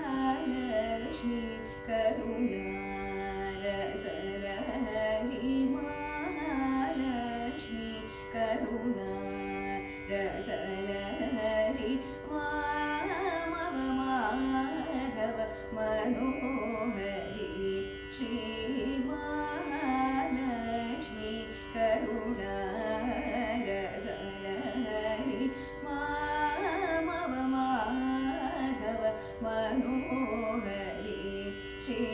महालक्ष्मी करुणारसलहरी महालक्ष्मी करुणारसलहरी माधव मनोहरी श्री महालक्ष्मी करुणारसलहरी माधव मनोहरी श्री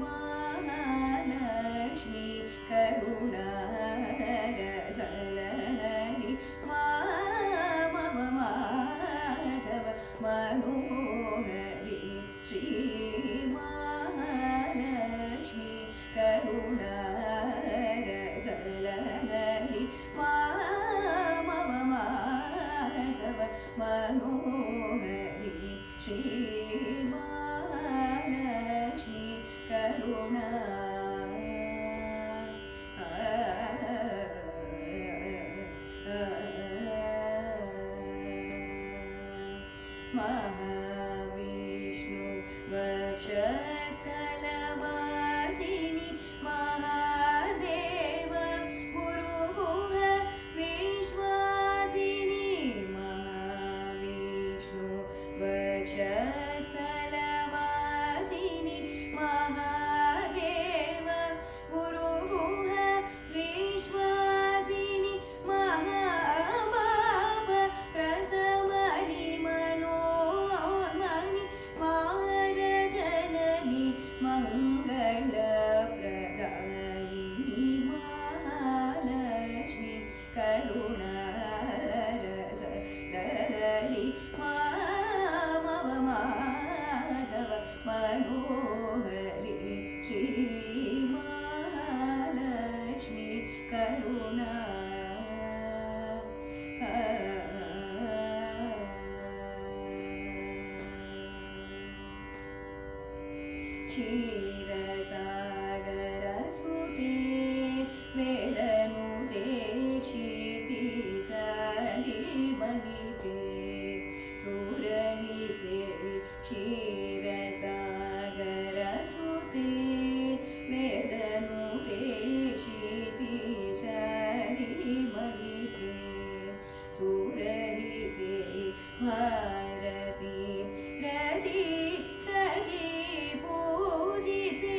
महालक्ष्मी करुणारसलहरी माधव मनोहरी श्री महालक्ष्मी करुणारसलहरी माधव मनोहरी श्री महालक्ष्मी करुणा महाविष्णु वक्षस्थलवासिनी महादेव गुरुगुह विश्वासिनी महाविष्णु वक्षस्थलवासिनी महादेव गुरुगुह विश्वासिनी महाबाब रसमणि मनोमणि महारजननी मंगलप्रदायिनी महालक्ष्मी करुणारसलहरी माधव मनोहरी श्री महालक्ष्मी करुणा क्षीरसागरसुते वेदनुते क्षितिशाली महिते सुरहिते क्षीरसागरसुते वेदनुते क्षितिशाली महिते सुरहिते भारती रति सजी पूजिते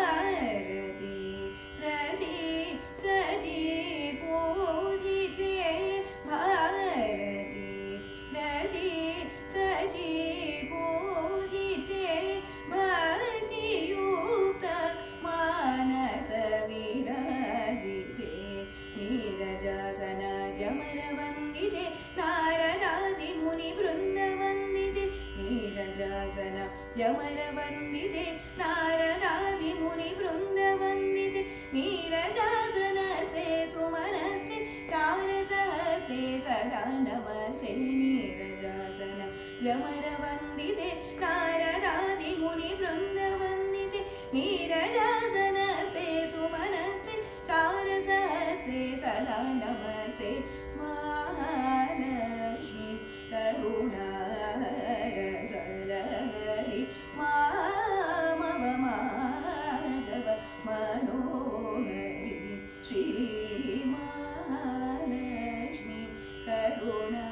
भारती रति सजी पूजिते भारती रति सजी पूजिते भक्तियुक्त मानस विराजिते नीरजासनाद्यमरवन्दिते नारदादि मुनिवृन्दवन्दिते नीरजासनाद्यमरवन्दिते नारदादि मुनिवृन्दवन्दिते नीरजासनस्ते सुमनस्ते चारसहस्ते सदा नमस्ते नीरजासनाद्यमरवन्दिते नारदादि मुनिवृन्दवन्दिते नीरजासनस्ते सुमनस्ते सारसहस्ते सदा नमस्ते महालक्ष्मी करुणारसलहरी माधव मनोहरी श्री महालक्ष्मी करुणा